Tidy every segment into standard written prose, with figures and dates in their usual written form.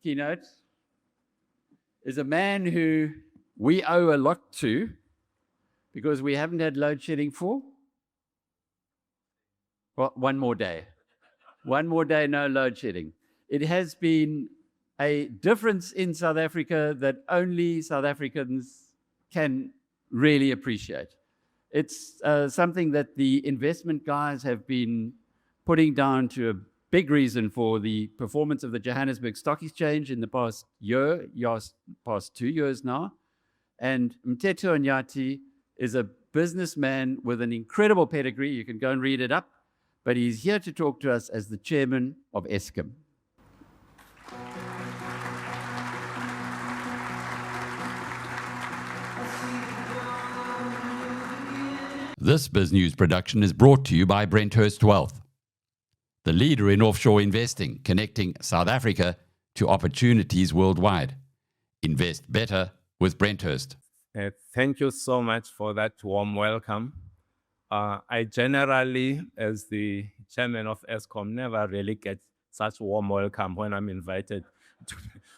keynote is a man who we owe a lot to because we haven't had load shedding for, well, one more day. One more day, no load shedding. It has been a difference in South Africa that only South Africans can really appreciate. It's something that the investment guys have been putting down to a big reason for the performance of the Johannesburg Stock Exchange in the past year, past 2 years now. And Mteto Nyati is a businessman with an incredible pedigree. You can go and read it up. But he's here to talk to us as the chairman of Eskom. This BizNews production is brought to you by Brenthurst Wealth, the leader in offshore investing, connecting South Africa to opportunities worldwide. Invest better with Brenthurst. Thank you so much for that warm welcome. I generally, as the chairman of Eskom, never really get such warm welcome when I'm invited.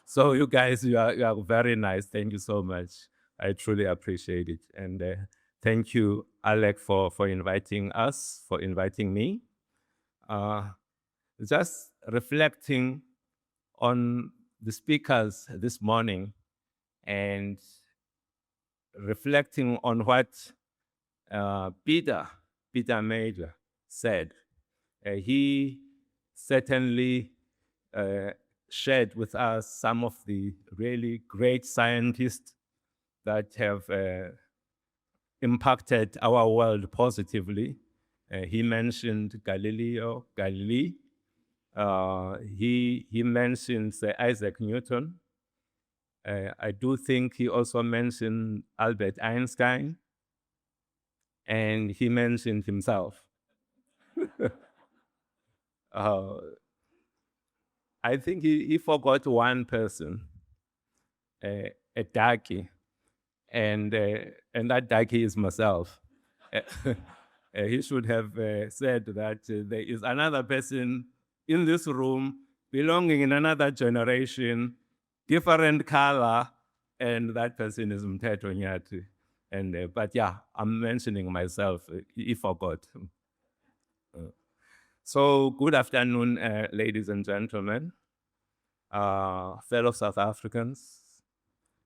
So you guys, you are very nice. Thank you so much. I truly appreciate it. And thank you, Alec, for inviting us, for inviting me. Just reflecting on the speakers this morning and reflecting on what Peter Major said. He certainly shared with us some of the really great scientists that have impacted our world positively. He mentioned Galilei. He mentions Isaac Newton. I do think he also mentioned Albert Einstein. And he mentioned himself. I think he forgot one person, a darkie, and that darkie is myself. He should have said that there is another person in this room belonging in another generation, different color, and that person is Mteto Nyati. But yeah, I'm mentioning myself. He forgot. So good afternoon, ladies and gentlemen, fellow South Africans.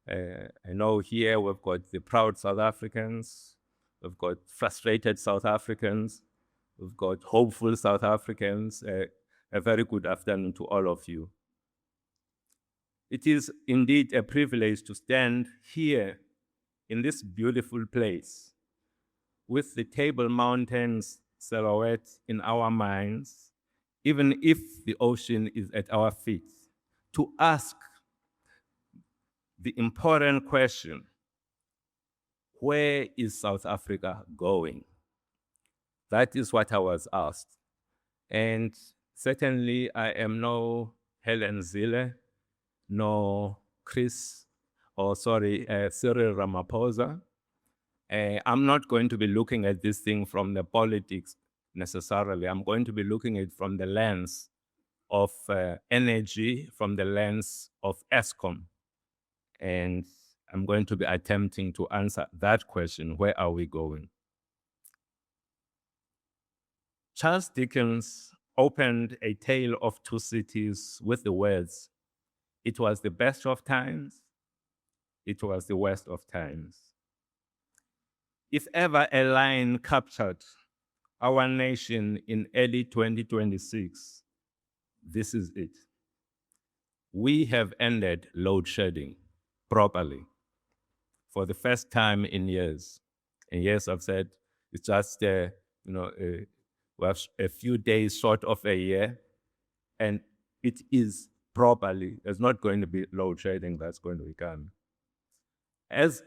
I know here we've got the proud South Africans, we've got frustrated South Africans, we've got hopeful South Africans. A very good afternoon to all of you. It is indeed a privilege to stand here in this beautiful place, with the Table Mountains silhouette in our minds, even if the ocean is at our feet, to ask the important question, where is South Africa going? That is what I was asked. And certainly I am no Helen Zille, no Cyril Ramaphosa. I'm not going to be looking at this thing from the politics necessarily. I'm going to be looking at it from the lens of energy, from the lens of Eskom. And I'm going to be attempting to answer that question, where are we going? Charles Dickens opened A Tale of Two Cities with the words, "It was the best of times, it was the worst of times." If ever a line captured our nation in early 2026, this is it. We have ended load shedding properly for the first time in years. And yes, I've said it's just we have a few days short of a year, and it is properly. There's not going to be load shedding that's going to become. As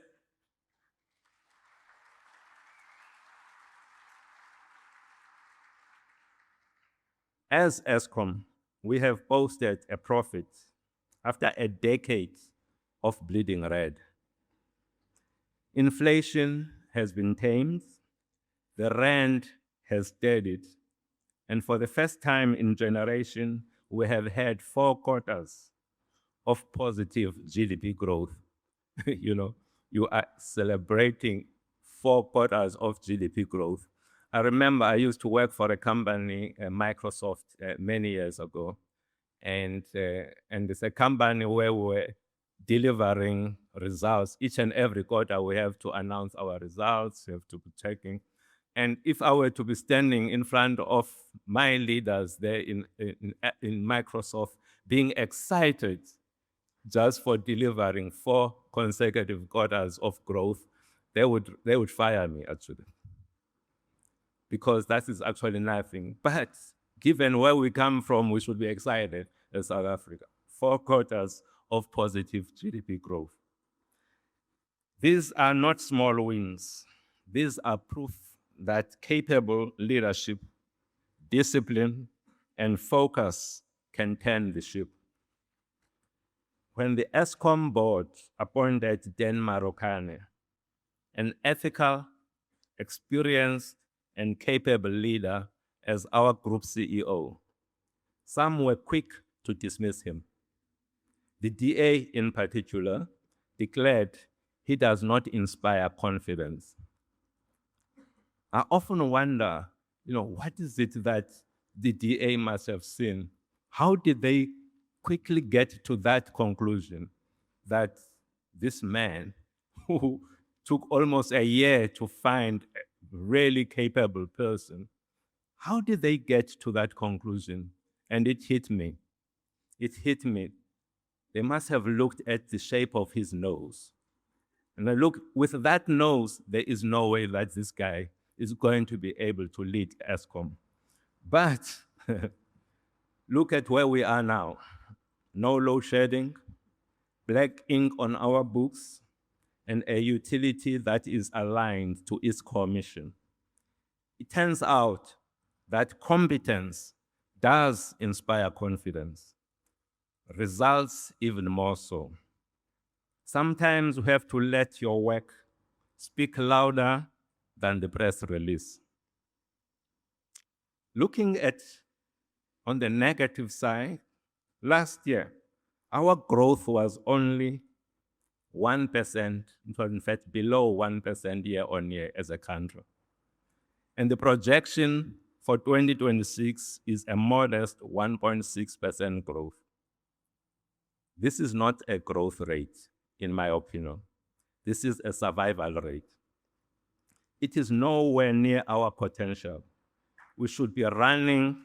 Eskom, we have posted a profit after a decade of bleeding red. Inflation has been tamed, the rand has steadied, and for the first time in generation, we have had 4 quarters of positive GDP growth. You are celebrating 4 quarters of GDP growth. I remember I used to work for a company, Microsoft, many years ago. And it's a company where we were delivering results. Each and every quarter, we have to announce our results, we have to be checking. And if I were to be standing in front of my leaders there in Microsoft, being excited just for delivering 4 consecutive quarters of growth, they would fire me, actually, because that is actually nothing. But given where we come from, we should be excited as South Africa. 4 quarters of positive GDP growth. These are not small wins. These are proof that capable leadership, discipline, and focus can turn the ship. When the Eskom board appointed Deng Marokane, an ethical, experienced, and capable leader, as our group CEO, some were quick to dismiss him. The DA in particular declared he does not inspire confidence. I often wonder, what is it that the DA must have seen? How did they quickly get to that conclusion that this man, who took almost a year to find a really capable person, how did they get to that conclusion? And it hit me. It hit me. They must have looked at the shape of his nose. And I look, with that nose, there is no way that this guy is going to be able to lead Eskom. But look at where we are now. No load shedding, black ink on our books, and a utility that is aligned to its core mission. It turns out that competence does inspire confidence, results even more so. Sometimes we have to let your work speak louder than the press release. Looking at, on the negative side, last year, our growth was only 1%, in fact, below 1% year on year as a country. And the projection for 2026 is a modest 1.6% growth. This is not a growth rate, in my opinion. This is a survival rate. It is nowhere near our potential. We should be running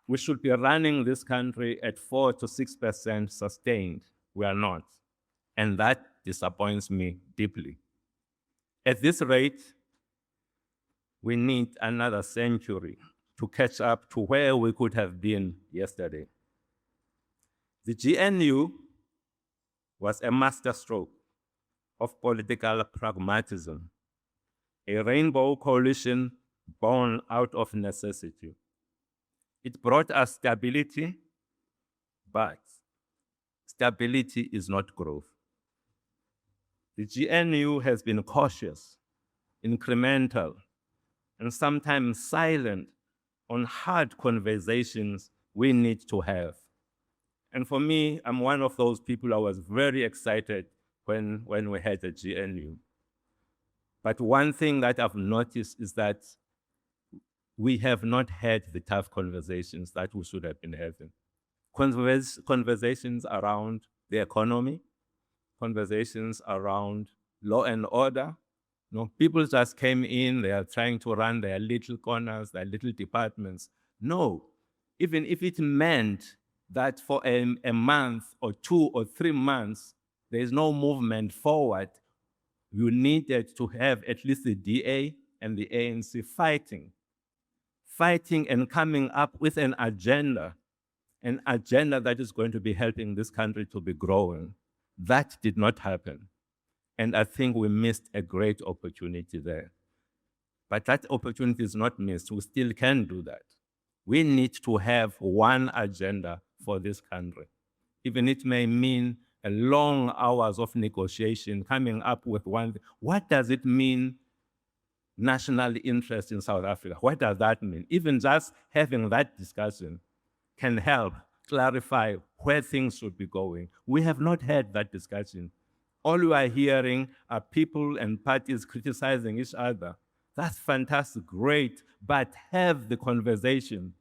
this country at 4 to 6% sustained. We are not. And that disappoints me deeply. At this rate, we need another century to catch up to where we could have been yesterday. The GNU was a masterstroke of political pragmatism, a rainbow coalition born out of necessity. It brought us stability, but stability is not growth. The GNU has been cautious, incremental, and sometimes silent on hard conversations we need to have. And for me, I'm one of those people who was very excited when we had the GNU. But one thing that I've noticed is that we have not had the tough conversations that we should have been having. Conversations around the economy, conversations around law and order. People just came in, they are trying to run their little corners, their little departments. No, even if it meant that for a month or 2 or 3 months, there is no movement forward, you needed to have at least the DA and the ANC fighting and coming up with an agenda that is going to be helping this country to be growing. That did not happen. And I think we missed a great opportunity there. But that opportunity is not missed. We still can do that. We need to have one agenda for this country. Even it may mean a long hours of negotiation, coming up with one. What does it mean, national interest in South Africa? What does that mean? Even just having that discussion can help clarify where things should be going. We have not had that discussion. All we are hearing are people and parties criticizing each other. That's fantastic, great, but have the conversation.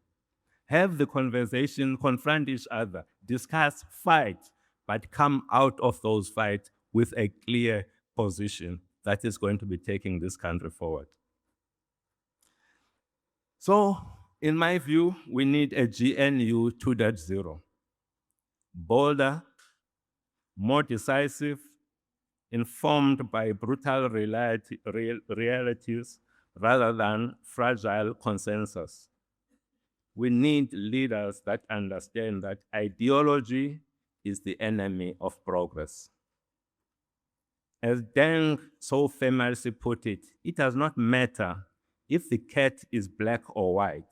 Have the conversation, confront each other, discuss, fight, but come out of those fights with a clear position that is going to be taking this country forward. So, in my view, we need a GNU 2.0. Bolder, more decisive, informed by brutal realities rather than fragile consensus. We need leaders that understand that ideology is the enemy of progress. As Deng so famously put it, it does not matter if the cat is black or white,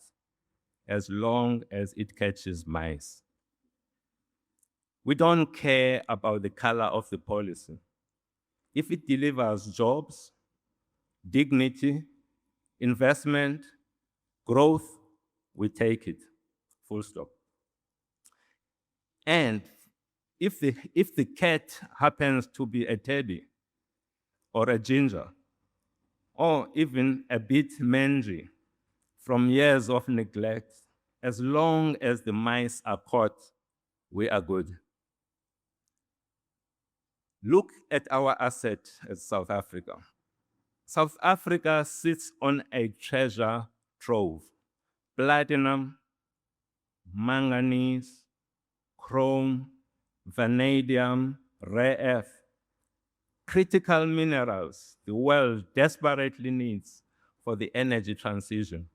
as long as it catches mice. We don't care about the color of the policy. If it delivers jobs, dignity, investment, growth, we take it, full stop. And if the cat happens to be a teddy or a ginger, or even a bit mangy from years of neglect, as long as the mice are caught, we are good. Look at our asset as South Africa. South Africa sits on a treasure trove: platinum, manganese, chrome, vanadium, rare earth, critical minerals the world desperately needs for the energy transition.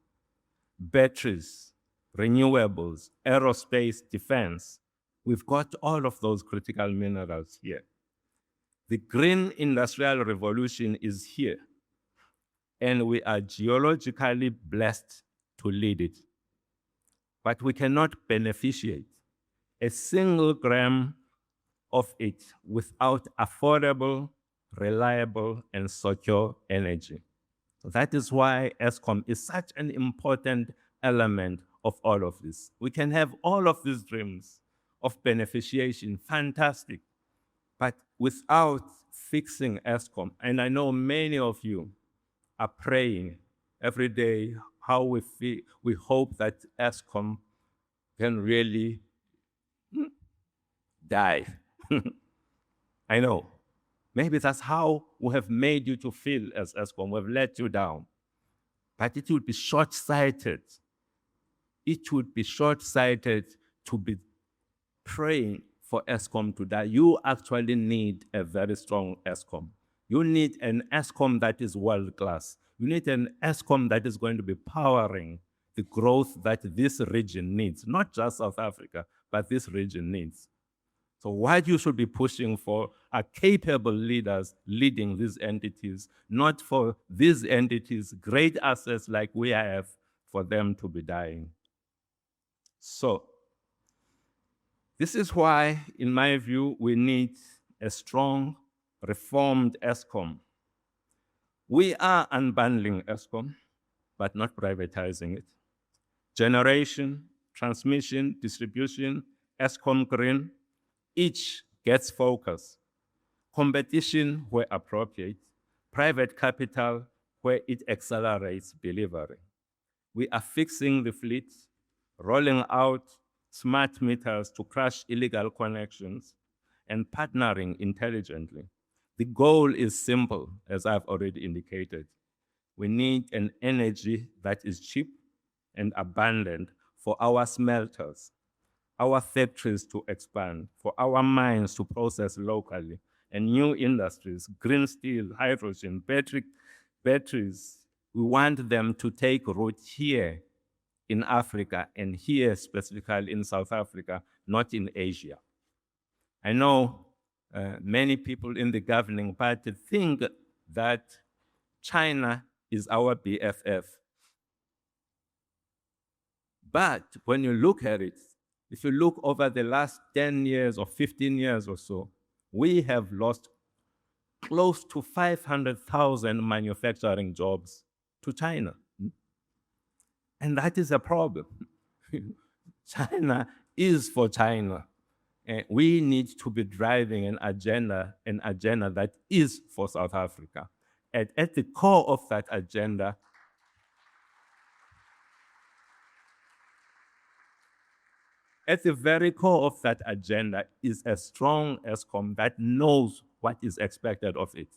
Batteries, renewables, aerospace, defense. We've got all of those critical minerals here. The green industrial revolution is here, and we are geologically blessed to lead it. But we cannot beneficiate a single gram of it without affordable, reliable, and secure energy. That is why Eskom is such an important element of all of this. We can have all of these dreams of beneficiation, fantastic, but without fixing Eskom, and I know many of you are praying every day how we hope that Eskom can really die. I know. Maybe that's how we have made you to feel as Eskom. We've let you down. But it would be short-sighted. It would be short-sighted to be praying for Eskom to die. You actually need a very strong Eskom. You need an Eskom that is world-class. You need an Eskom that is going to be powering the growth that this region needs, not just South Africa, but this region needs. So what you should be pushing for are capable leaders leading these entities, not for these entities, great assets like we have, for them to be dying. So this is why, in my view, we need a strong, reformed Eskom. We are unbundling Eskom, but not privatizing it. Generation, transmission, distribution, Eskom Green, each gets focus. Competition where appropriate, private capital where it accelerates delivery. We are fixing the fleet, rolling out smart meters to crush illegal connections, and partnering intelligently. The goal is simple, as I've already indicated. We need an energy that is cheap and abundant for our smelters, our factories to expand, for our mines to process locally, and new industries, green steel, hydrogen, batteries. We want them to take root here in Africa, and here specifically in South Africa, not in Asia. I know many people in the governing party think that China is our BFF. But when you look at it, if you look over the last 10 years or 15 years or so, we have lost close to 500,000 manufacturing jobs to China. And that is a problem. China is for China. And we need to be driving an agenda that is for South Africa. And at the core of that agenda, at the very core of that agenda is a strong Eskom that knows what is expected of it.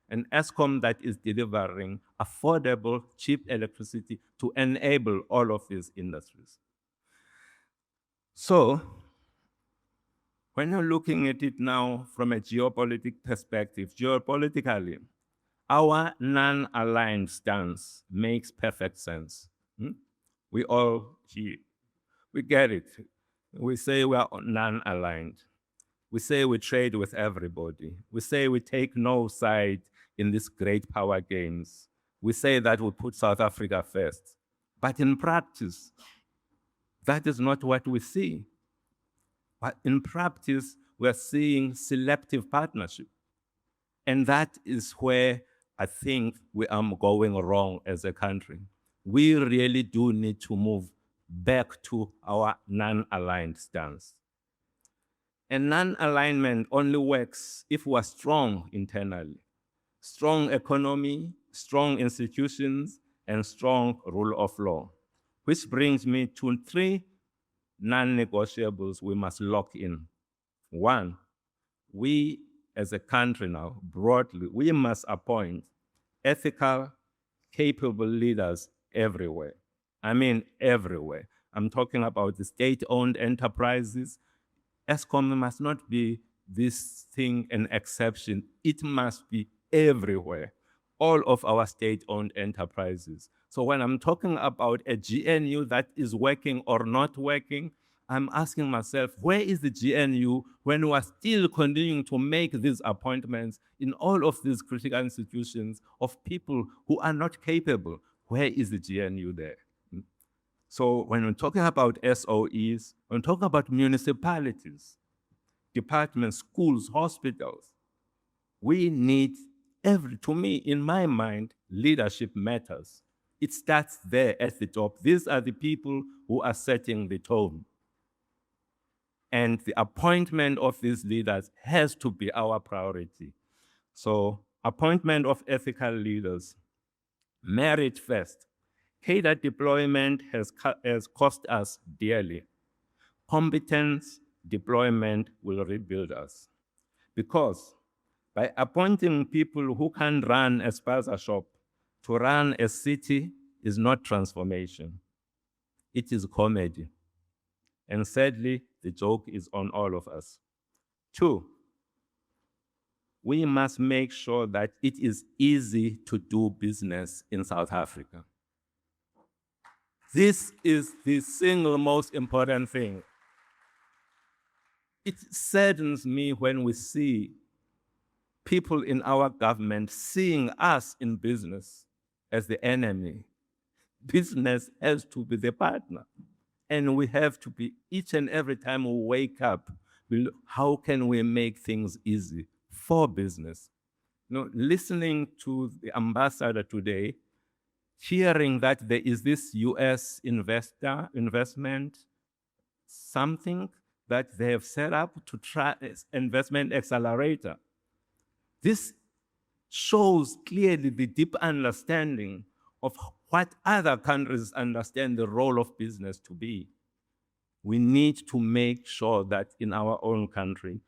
An Eskom that is delivering affordable, cheap electricity to enable all of these industries. So, when you're looking at it now from a geopolitical perspective, geopolitically, our non-aligned stance makes perfect sense. We all here, we get it. We say we are non-aligned. We say we trade with everybody. We say we take no side in these great power games. We say that we put South Africa first. But in practice, that is not what we see. But in practice, we're seeing selective partnership. And that is where I think we are going wrong as a country. We really do need to move back to our non-aligned stance. And non-alignment only works if we're strong internally. Strong economy, strong institutions, and strong rule of law. Which brings me to 3 non-negotiables we must lock in. 1, we as a country now, broadly, we must appoint ethical, capable leaders everywhere. I mean everywhere. I'm talking about the state-owned enterprises. Eskom must not be this thing, an exception. It must be everywhere. All of our state-owned enterprises. So when I'm talking about a GNU that is working or not working, I'm asking myself, where is the GNU when we are still continuing to make these appointments in all of these critical institutions of people who are not capable? Where is the GNU there? So when we're talking about SOEs, when we're talking about municipalities, departments, schools, hospitals, we need to me, in my mind, leadership matters. It starts there at the top. These are the people who are setting the tone. And the appointment of these leaders has to be our priority. So, appointment of ethical leaders, merit first. Cadre deployment has cost us dearly. Competence deployment will rebuild us. Because by appointing people who can run a spaza shop, to run a city is not transformation. It is comedy. And sadly, the joke is on all of us. 2, we must make sure that it is easy to do business in South Africa. This is the single most important thing. It saddens me when we see people in our government seeing us in business as the enemy. Business has to be the partner. And we have to be, each and every time we wake up, how can we make things easy for business? Listening to the ambassador today, hearing that there is this US investment, something that they have set up to try investment accelerator. This shows clearly the deep understanding of what other countries understand the role of business to be. We need to make sure that in our own country,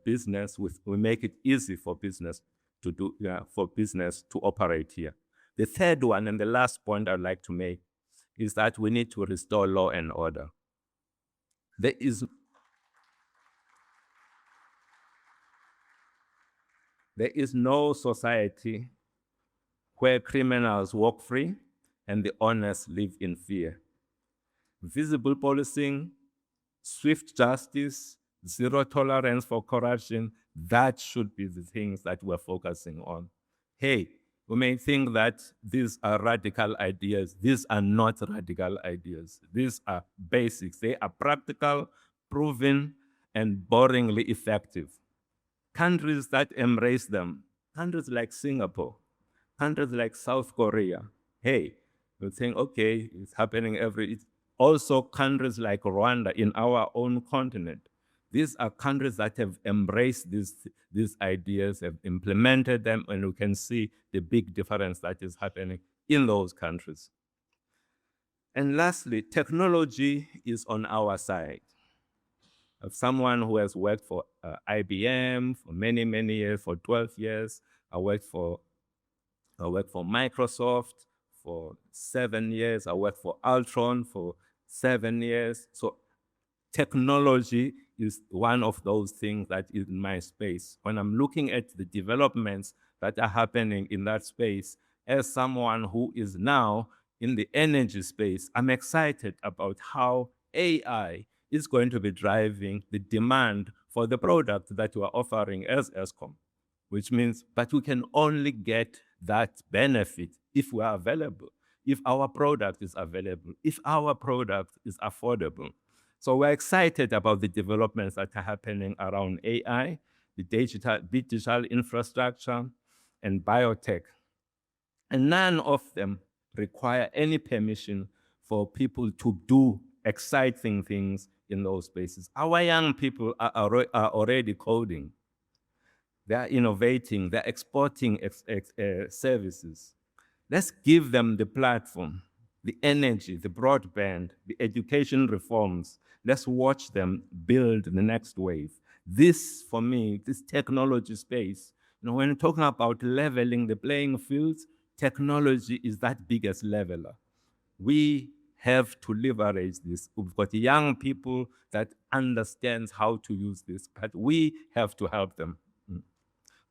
business, we make it easy for business to do, for business to operate here. The third one and the last point I'd like to make is that we need to restore law and order. There is no society where criminals walk free and the honest live in fear. Visible policing, swift justice, zero tolerance for corruption, that should be the things that we're focusing on. Hey, we may think that these are radical ideas. These are not radical ideas. These are basics. They are practical, proven, and boringly effective. Countries that embrace them, countries like Singapore, countries like South Korea, hey, we think, okay, it's happening Also, countries like Rwanda in our own continent. These are countries that have embraced these ideas, have implemented them, and we can see the big difference that is happening in those countries. And lastly, technology is on our side. As someone who has worked for IBM for many, many years, for 12 years, I worked for Microsoft for 7 years. I worked for Altron for 7 years. So technology is one of those things that is in my space. When I'm looking at the developments that are happening in that space, as someone who is now in the energy space, I'm excited about how AI is going to be driving the demand for the product that we're offering as Eskom, which means, but we can only get that benefit if we are available, if our product is available, if our product is affordable. So we're excited about the developments that are happening around AI, the digital infrastructure, and biotech. And none of them require any permission for people to do exciting things in those spaces. Our young people are already coding. They are innovating, they're exporting services. Let's give them the platform, the energy, the broadband, the education reforms. Let's watch them build the next wave. This, for me, this technology space, when you're talking about leveling the playing fields, technology is that biggest leveler. We have to leverage this. We've got young people that understand how to use this, but we have to help them.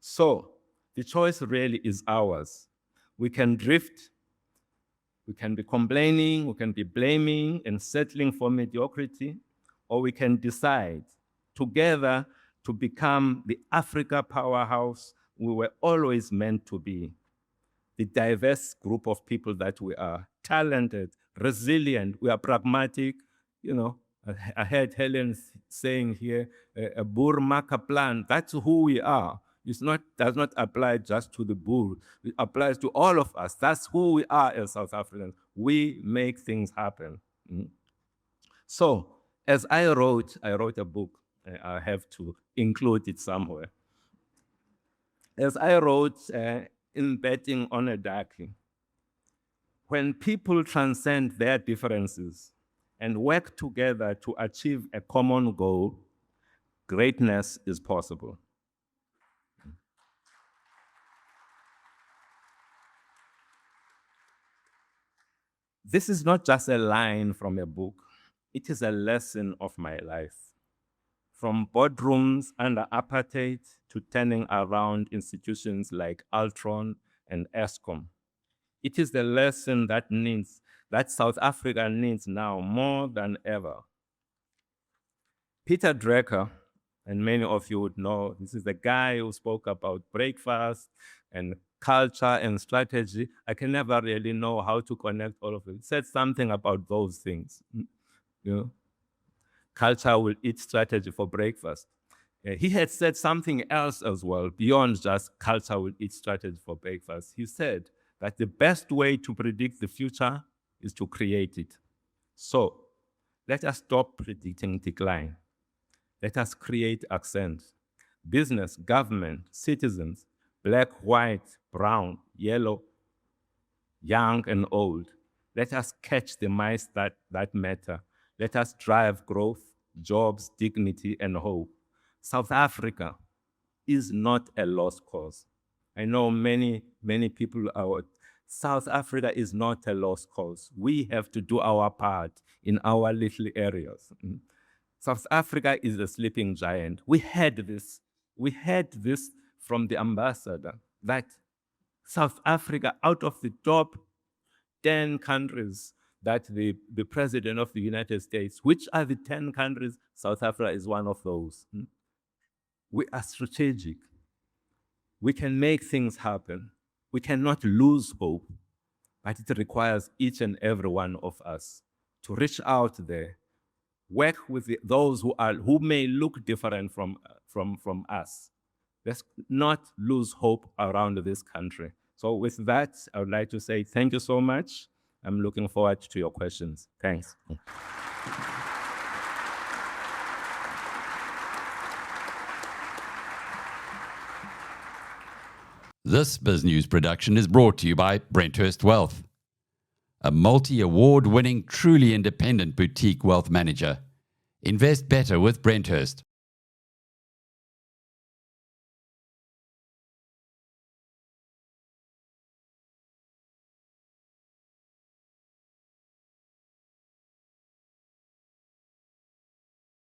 So the choice really is ours. We can drift, we can be complaining, we can be blaming and settling for mediocrity, or we can decide together to become the Africa powerhouse we were always meant to be. The diverse group of people that we are, talented, resilient, we are pragmatic. I heard Helen saying here, a Boer Maka plan, that's who we are. Does not apply just to the Boer. It applies to all of us. That's who we are as South Africans. We make things happen. So, as I wrote a book. I have to include it somewhere. As I wrote in Betting on a Darkie, when people transcend their differences and work together to achieve a common goal, greatness is possible. This is not just a line from a book. It is a lesson of my life. From boardrooms under apartheid to turning around institutions like Altron and Eskom. It is the lesson that South Africa needs now more than ever. Peter Drucker, and many of you would know, this is the guy who spoke about breakfast and culture and strategy. I can never really know how to connect all of it. He said something about those things. Culture will eat strategy for breakfast. He had said something else as well, beyond just culture will eat strategy for breakfast. He said that the best way to predict the future is to create it. So let us stop predicting decline. Let us create accent. Business, government, citizens, black, white, brown, yellow, young and old. Let us catch the mice that matter. Let us drive growth, jobs, dignity, and hope. South Africa is not a lost cause. I know many people are. South Africa is not a lost cause. We have to do our part in our little areas. South Africa is a sleeping giant. We had this from the ambassador, that South Africa, out of the top 10 countries that the President of the United States, which are the 10 countries, South Africa is one of those. We are strategic. We can make things happen. We cannot lose hope, but it requires each and every one of us to reach out there, work with those who may look different from us. Let's not lose hope around this country. So with that, I would like to say thank you so much. I'm looking forward to your questions. Thanks. This BizNews production is brought to you by Brenthurst Wealth, a multi-award winning, truly independent boutique wealth manager. Invest better with Brenthurst.